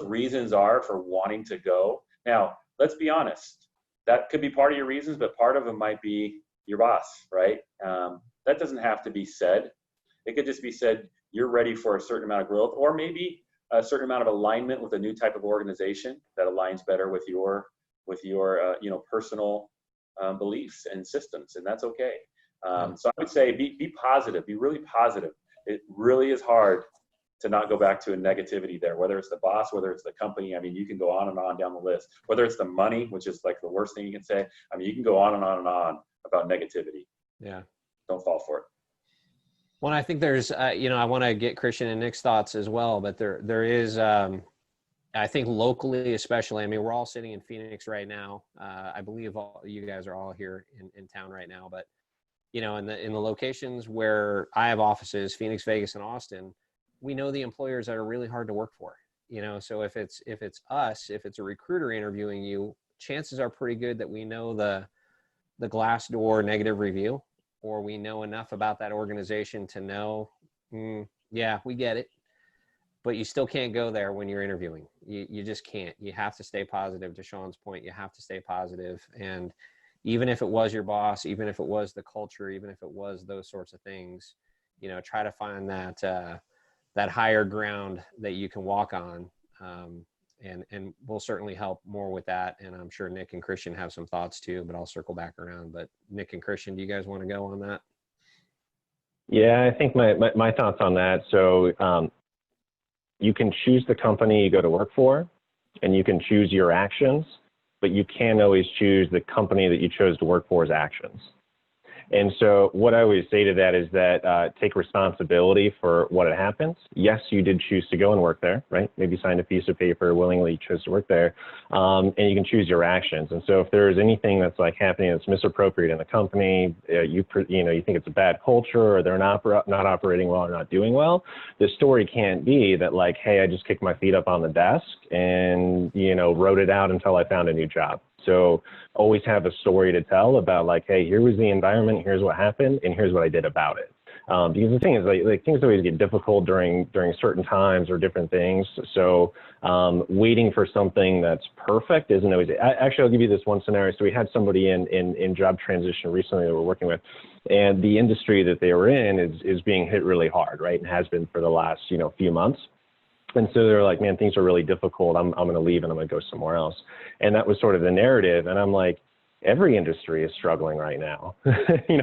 reasons are for wanting to go. Now, let's be honest. That could be part of your reasons, but part of them might be your boss, right? That doesn't have to be said. It could just be said, you're ready for a certain amount of growth, or maybe a certain amount of alignment with a new type of organization that aligns better with your personal beliefs and systems, and that's okay. So I would say be positive, be really positive. It really is hard to not go back to a negativity there, whether it's the boss, whether it's the company. I mean, you can go on and on down the list, whether it's the money, which is like the worst thing you can say. I mean, you can go on and on and on about negativity. Yeah. Don't fall for it. Well, I think there's, I want to get Christian and Nick's thoughts as well, but there is, I think locally, especially, I mean, we're all sitting in Phoenix right now. I believe you guys are all here in town right now, but in the locations where I have offices, Phoenix, Vegas, and Austin, we know the employers that are really hard to work for, so if it's a recruiter interviewing you, chances are pretty good that we know the Glassdoor negative review, or we know enough about that organization to know, yeah, we get it, but you still can't go there when you're interviewing. You just can't. You have to stay positive. To Sean's point, you have to stay positive. And even if it was your boss, even if it was the culture, even if it was those sorts of things, try to find that higher ground that you can walk on. And we'll certainly help more with that. And I'm sure Nick and Christian have some thoughts too, but I'll circle back around. But Nick and Christian, do you guys want to go on that? Yeah, I think my thoughts on that. So you can choose the company you go to work for, and you can choose your actions, but you can't always choose the company that you chose to work for's actions. And so what I always say to that is that take responsibility for what had happened. Yes, you did choose to go and work there, right? Maybe signed a piece of paper, willingly chose to work there, and you can choose your actions. And so if there's anything that's like happening that's misappropriate in the company, you think it's a bad culture, or they're not operating well or not doing well, the story can't be that like, hey, I just kicked my feet up on the desk and wrote it out until I found a new job. So always have a story to tell about like, hey, here was the environment, here's what happened, and here's what I did about it. Because the thing is, like things always get difficult during certain times or different things. So waiting for something that's perfect isn't always. Actually, I'll give you this one scenario. So we had somebody in job transition recently that we're working with, and the industry that they were in is being hit really hard, right, and has been for the last few months. And so they're like, man, things are really difficult. I'm going to leave and I'm going to go somewhere else. And that was sort of the narrative. And I'm like, every industry is struggling right now.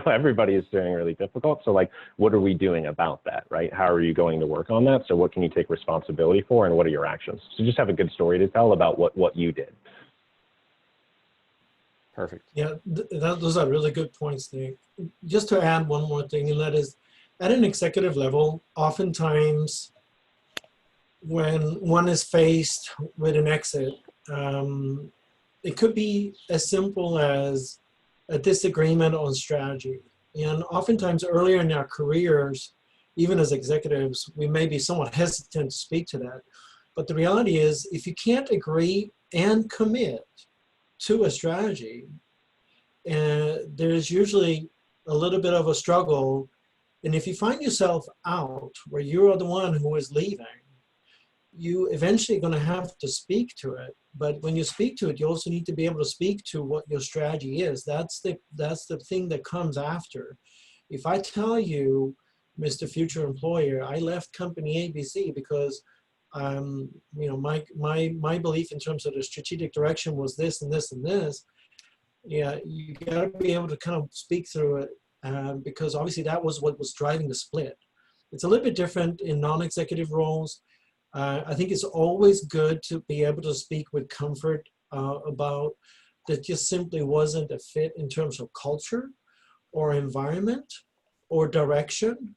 Everybody is doing really difficult. So like, what are we doing about that, right? How are you going to work on that? So what can you take responsibility for, and what are your actions? So just have a good story to tell about what you did. Perfect. Yeah, those are really good points, Nick. Just to add one more thing, and that is, at an executive level, oftentimes when one is faced with an exit, it could be as simple as a disagreement on strategy. And oftentimes earlier in our careers, even as executives, we may be somewhat hesitant to speak to that. But the reality is, if you can't agree and commit to a strategy, there's usually a little bit of a struggle. And if you find yourself out where you're the one who is leaving, you eventually going to have to speak to it. But when you speak to it, you also need to be able to speak to what your strategy is. That's the thing that comes after. If I tell you, Mr. Future Employer, I left company ABC because my belief in terms of the strategic direction was this and this and this. Yeah, you got to be able to kind of speak through it because obviously that was what was driving the split. It's a little bit different in non-executive roles. I think it's always good to be able to speak with comfort about that just simply wasn't a fit in terms of culture or environment or direction.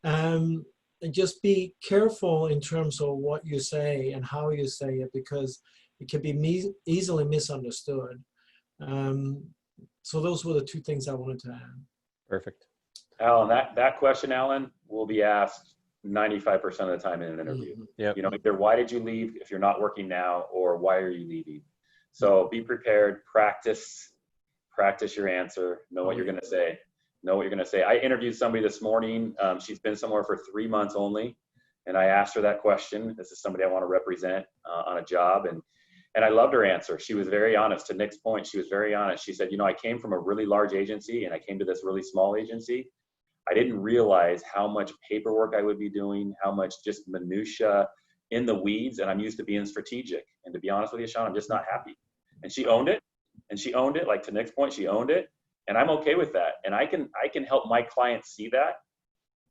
And just be careful in terms of what you say and how you say it, because it can be easily misunderstood. So those were the two things I wanted to add. Perfect. Alan, that question, Alan, will be asked 95% of the time in an interview. Yep. You know, either why did you leave if you're not working now, or why are you leaving? So be prepared, practice your answer, know what you're going to say. Know what you're going to say. I interviewed somebody this morning. She's been somewhere for 3 months only. And I asked her that question. This is somebody I want to represent on a job. And I loved her answer. She was very honest. To Nick's point, she was very honest. She said, you know, I came from a really large agency and I came to this really small agency. I didn't realize how much paperwork I would be doing, how much just minutia in the weeds. And I'm used to being strategic. And to be honest with you, Sean, I'm just not happy. And she owned it. And she owned it. Like to Nick's point, she owned it. And I'm okay with that. And I can help my clients see that.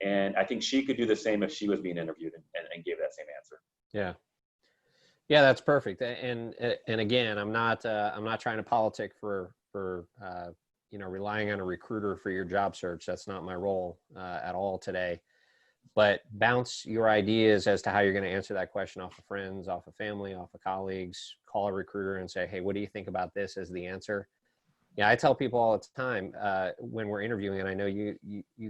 And I think she could do the same if she was being interviewed and gave that same answer. Yeah. Yeah, that's perfect. And again, I'm not trying to politic for relying on a recruiter for your job search. That's not my role at all today. But bounce your ideas as to how you're going to answer that question off of friends, off of family, off of colleagues. Call a recruiter and say, hey, what do you think about this as the answer? Yeah, I tell people all the time when we're interviewing, and I know you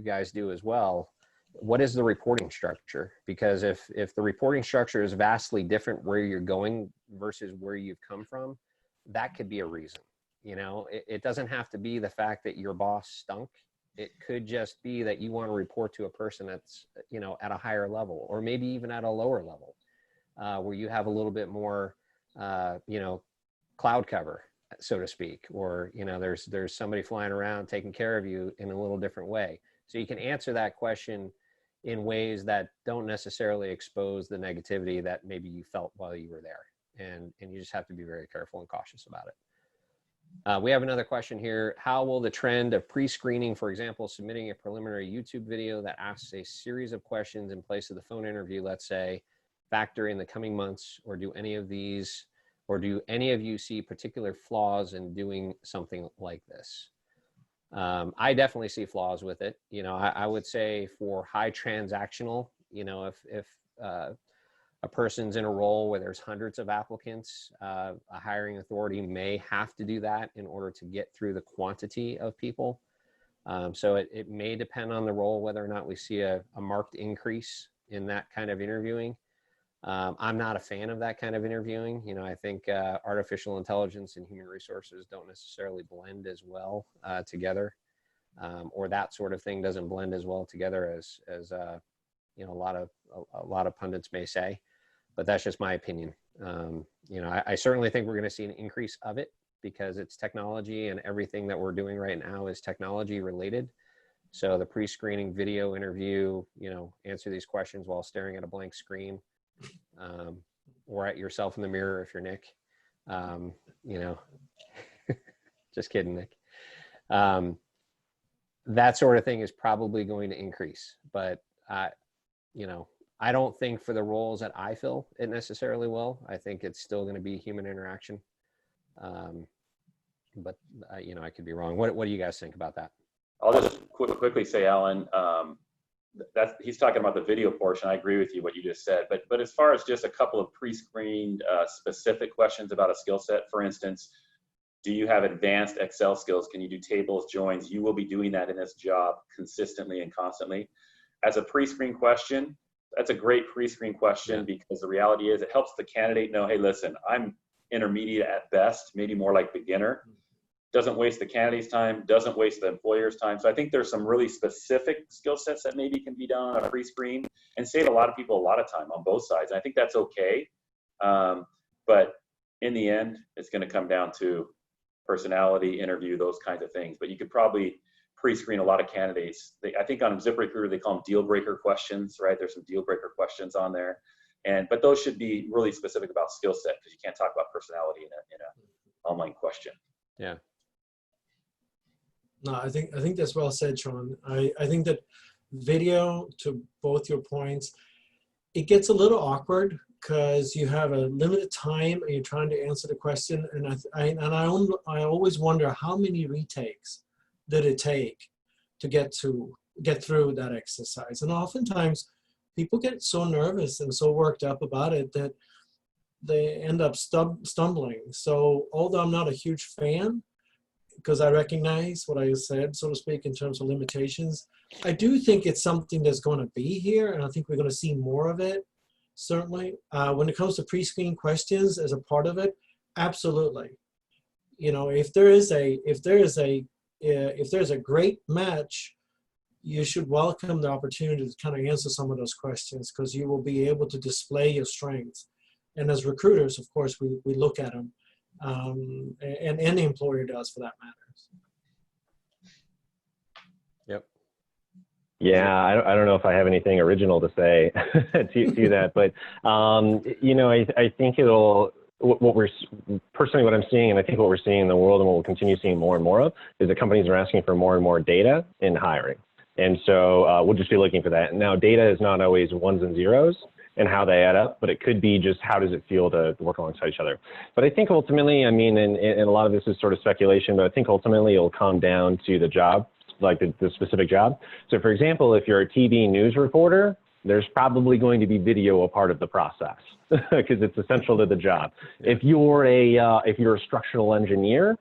guys do as well, what is the reporting structure? Because if the reporting structure is vastly different where you're going versus where you've come from, that could be a reason. You know, it doesn't have to be the fact that your boss stunk. It could just be that you want to report to a person that's, you know, at a higher level, or maybe even at a lower level, where you have a little bit more, cloud cover, so to speak, or, you know, there's somebody flying around taking care of you in a little different way. So you can answer that question in ways that don't necessarily expose the negativity that maybe you felt while you were there. And you just have to be very careful and cautious about it. We have another question here. How will the trend of pre-screening, for example, submitting a preliminary YouTube video that asks a series of questions in place of the phone interview, let's say, factor in the coming months, or do any of you see particular flaws in doing something like this? I definitely see flaws with it. You know, I would say for high transactional, you know, if a person's in a role where there's hundreds of applicants, a hiring authority may have to do that in order to get through the quantity of people. So it may depend on the role whether or not we see a marked increase in that kind of interviewing. I'm not a fan of that kind of interviewing. You know, I think artificial intelligence and human resources don't necessarily blend as well together, or that sort of thing doesn't blend as well together as you know, a lot of pundits may say. But that's just my opinion. You know, I certainly think we're going to see an increase of it because it's technology, and everything that we're doing right now is technology related. So the pre-screening video interview, you know, answer these questions while staring at a blank screen. Or at yourself in the mirror if you're Nick. You know, just kidding, Nick. That sort of thing is probably going to increase, but you know, I don't think for the roles that I fill it necessarily will. I think it's still going to be human interaction. But you know, I could be wrong. What do you guys think about that? I'll just quickly say, Alan, he's talking about the video portion. I agree with you what you just said, but as far as just a couple of pre-screened specific questions about a skill set, for instance, do you have advanced Excel skills? Can you do tables, joins? You will be doing that in this job consistently and constantly. As a pre-screen question, that's a great pre-screen question, because the reality is it helps the candidate know, hey, listen, I'm intermediate at best, maybe more like beginner. Doesn't waste the candidate's time, doesn't waste the employer's time. So I think there's some really specific skill sets that maybe can be done on a pre-screen and save a lot of people a lot of time on both sides. And I think that's okay. But in the end, it's going to come down to personality, interview, those kinds of things. But you could probably pre-screen a lot of candidates. I think on ZipRecruiter, they call them deal breaker questions, right? There's some deal breaker questions on there. But those should be really specific about skill set, because you can't talk about personality in a online question. Yeah. No, I think that's well said, Sean. I think that video, to both your points, it gets a little awkward because you have a limited time and you're trying to answer the question. And I always wonder, how many retakes did it take to get through that exercise? And oftentimes people get so nervous and so worked up about it that they end up stumbling. So although I'm not a huge fan, because I recognize what I said, so to speak, in terms of limitations, I do think it's something that's going to be here, and I think we're going to see more of it, certainly. When it comes to pre-screen questions as a part of it, absolutely. You know, if there is a great match, you should welcome the opportunity to kind of answer some of those questions, because you will be able to display your strengths. And as recruiters, of course, we look at them. And any employer does, for that matter. Yep. Yeah, I don't know if I have anything original to say to that, but you know, I think what I'm seeing, and I think what we're seeing in the world, and what we'll continue seeing more and more of, is that companies are asking for more and more data in hiring, and so we'll just be looking for that. Now, data is not always ones and zeros and how they add up, but it could be just how does it feel to work alongside each other. But I think ultimately, I mean, and a lot of this is sort of speculation, but I think ultimately it'll come down to the job, like the specific job. So for example, if you're a TV news reporter, there's probably going to be video a part of the process because it's essential to the job. Yeah. If you're a structural engineer,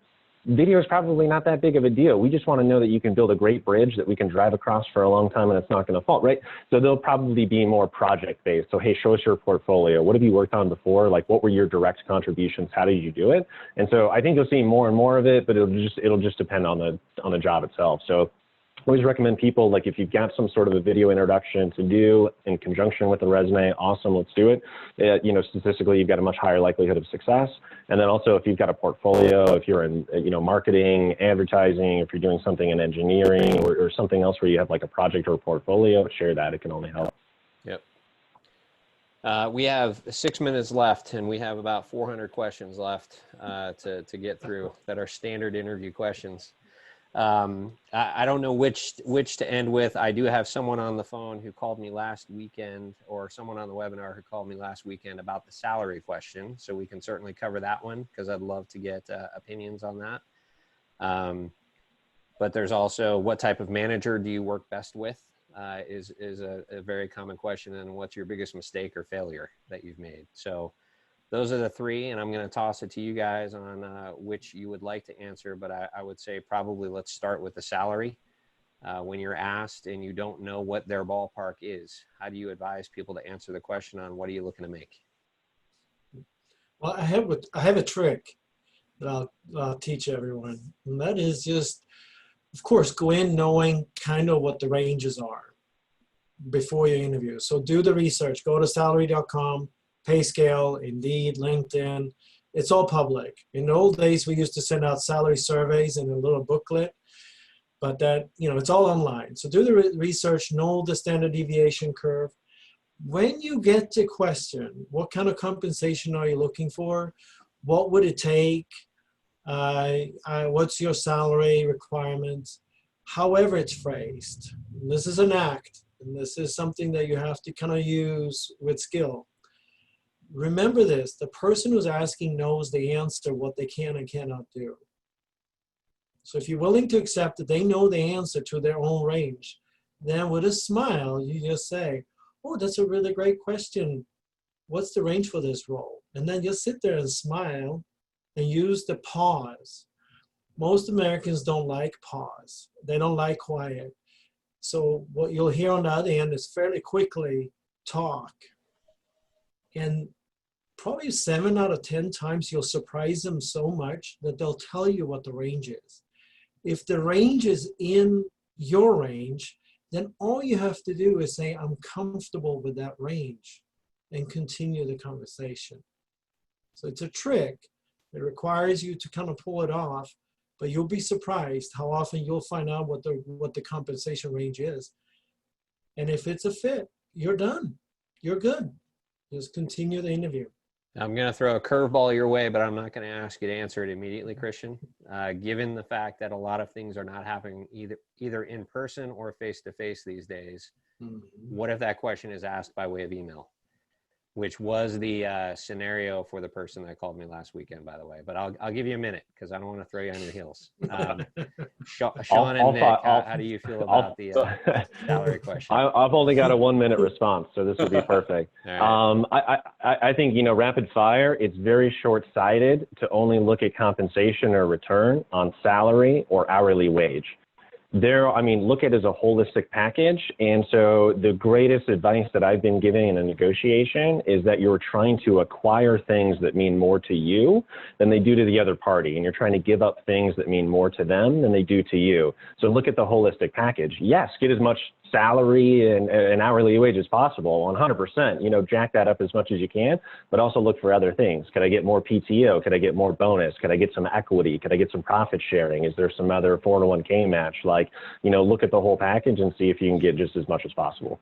video is probably not that big of a deal. We just want to know that you can build a great bridge that we can drive across for a long time and it's not going to fall, right? So they'll probably be more project-based. So, hey, show us your portfolio. What have you worked on before? Like, what were your direct contributions? How did you do it? And so I think you'll see more and more of it, but it'll just depend on the job itself. So I always recommend people, like, if you've got some sort of a video introduction to do in conjunction with a resume, awesome, let's do it. You know, statistically, you've got a much higher likelihood of success. And then also, if you've got a portfolio, if you're in, you know, marketing, advertising, if you're doing something in engineering or something else where you have like a project or a portfolio, share that. It can only help. Yep. We have 6 minutes left, and we have about 400 questions left to get through that are standard interview questions. I don't know which to end with. I do have someone on the phone who called me last weekend, or someone on the webinar who called me last weekend about the salary question. So we can certainly cover that one, because I'd love to get opinions on that. But there's also, what type of manager do you work best with is a very common question. And what's your biggest mistake or failure that you've made? So those are the three, and I'm going to toss it to you guys on which you would like to answer, but I would say probably let's start with the salary. When you're asked and you don't know what their ballpark is, how do you advise people to answer the question on what are you looking to make? Well, I have a trick that I'll teach everyone, and that is just, of course, go in knowing kind of what the ranges are before you interview. So do the research, go to salary.com, pay scale, Indeed, LinkedIn, it's all public. In the old days, we used to send out salary surveys in a little booklet, but that, you know, it's all online. So do the research, know the standard deviation curve. When you get to question, what kind of compensation are you looking for? What would it take? What's your salary requirements? However it's phrased. And this is an act, and this is something that you have to kind of use with skill. Remember this, the person who's asking knows the answer, what they can and cannot do. So if you're willing to accept that they know the answer to their own range, Then with a smile, you just say, oh, that's a really great question. What's the range for this role? And then just sit there and smile and use the pause. Most Americans don't like pause. They don't like quiet. So what you'll hear on the other end is fairly quickly talk. And probably 7 out of 10 times you'll surprise them so much that they'll tell you what the range is. If the range is in your range, then all you have to do is say, I'm comfortable with that range, and continue the conversation. So it's a trick. It requires you to kind of pull it off, but you'll be surprised how often you'll find out what the compensation range is. And if it's a fit, you're done. You're good. Just continue the interview. I'm going to throw a curveball your way, but I'm not going to ask you to answer it immediately, Christian. Given the fact that a lot of things are not happening either in person or face-to-face these days, what if that question is asked by way of email? Which was the scenario for the person that called me last weekend, by the way. But I'll give you a minute because I don't want to throw you on your heels. Sean and Nick, how do you feel about the salary question? I've only got a 1-minute response, so this would be perfect. Right. I think, rapid fire, it's very short-sighted to only look at compensation or return on salary or hourly wage. Look at it as a holistic package. And so the greatest advice that I've been giving in a negotiation is that you're trying to acquire things that mean more to you than they do to the other party. And you're trying to give up things that mean more to them than they do to you. So look at the holistic package. Yes, get as much salary and hourly wage as possible, 100%, jack that up as much as you can, but also look for other things. Could I get more PTO? Could I get more bonus? Could I get some equity? Could I get some profit sharing? Is there some other 401k match? Look at the whole package and see if you can get just as much as possible.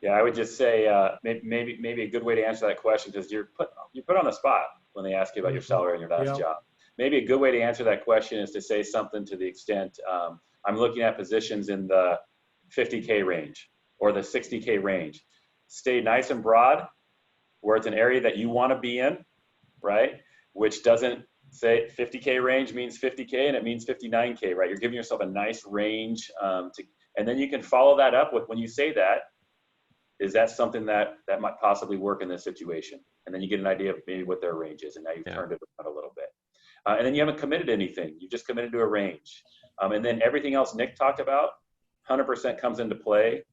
Yeah, I would just say maybe a good way to answer that question, because you're put on the spot when they ask you about your salary and your last job. Maybe a good way to answer that question is to say something to the extent, I'm looking at positions in the 50K range or the 60K range. Stay nice and broad, where it's an area that you want to be in, right? Which doesn't say 50K range means 50K and it means 59K, right? You're giving yourself a nice range, and then you can follow that up with, when you say that, is that something that might possibly work in this situation? And then you get an idea of maybe what their range is, and now you've turned it around a little bit. And then you haven't committed to anything. You just committed to a range. And then everything else Nick talked about, 100% comes into play.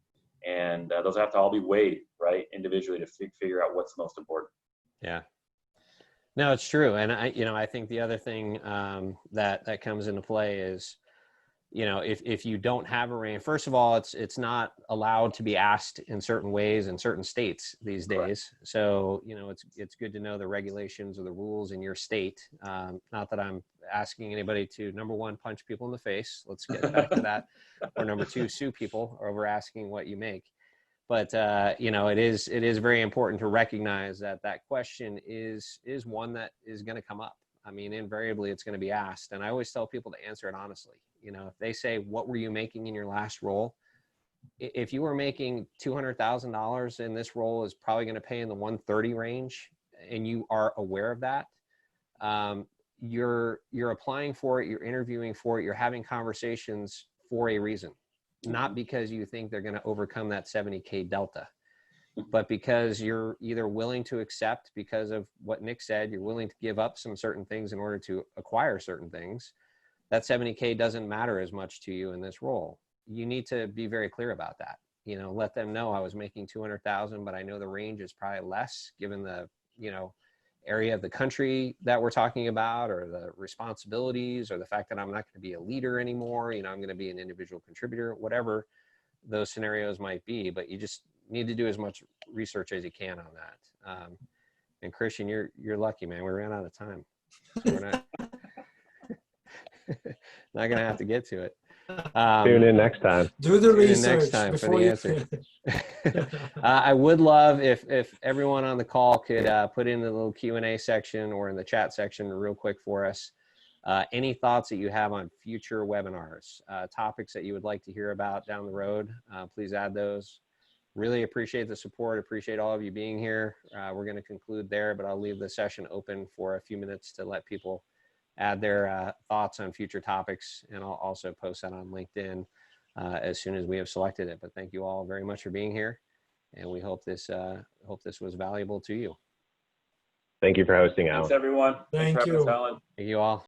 And those have to all be weighed, right, individually to figure out what's most important. Yeah. No, it's true. And I think the other thing that comes into play is, if you don't have a range, first of all, it's not allowed to be asked in certain ways in certain states these days. Correct. So, it's good to know the regulations or the rules in your state. Not that I'm asking anybody to, number one, punch people in the face. Let's get back to that. Or number two, sue people over asking what you make. But, it is very important to recognize that question is one that is going to come up. Invariably it's going to be asked. And I always tell people to answer it honestly. If they say, what were you making in your last role? If you were making $200,000 in this role is probably going to pay in the 130 range, and you are aware of that, you're applying for it, you're interviewing for it, you're having conversations for a reason, not because you think they're going to overcome that 70K delta, but because you're either willing to accept, because of what Nick said, you're willing to give up some certain things in order to acquire certain things. That 70K doesn't matter as much to you in this role. You need to be very clear about that. Let them know I was making 200,000, but I know the range is probably less given the, area of the country that we're talking about, or the responsibilities, or the fact that I'm not going to be a leader anymore. I'm going to be an individual contributor, whatever those scenarios might be, but you just need to do as much research as you can on that. And Christian, you're lucky, man. We ran out of time. So we're not going to have to get to it. Tune in next time. Do the research next time before for the answer. I would love if everyone on the call could put in the little Q&A section or in the chat section real quick for us, any thoughts that you have on future webinars, topics that you would like to hear about down the road. Please add those. Really appreciate the support. Appreciate all of you being here. We're going to conclude there, but I'll leave the session open for a few minutes to let people add their thoughts on future topics, and I'll also post that on LinkedIn as soon as we have selected it. But thank you all very much for being here, and we hope this was valuable to you. Thank you for hosting, Alan. Thanks, everyone. Thanks Thank for having us, you. Alan. Thank you all.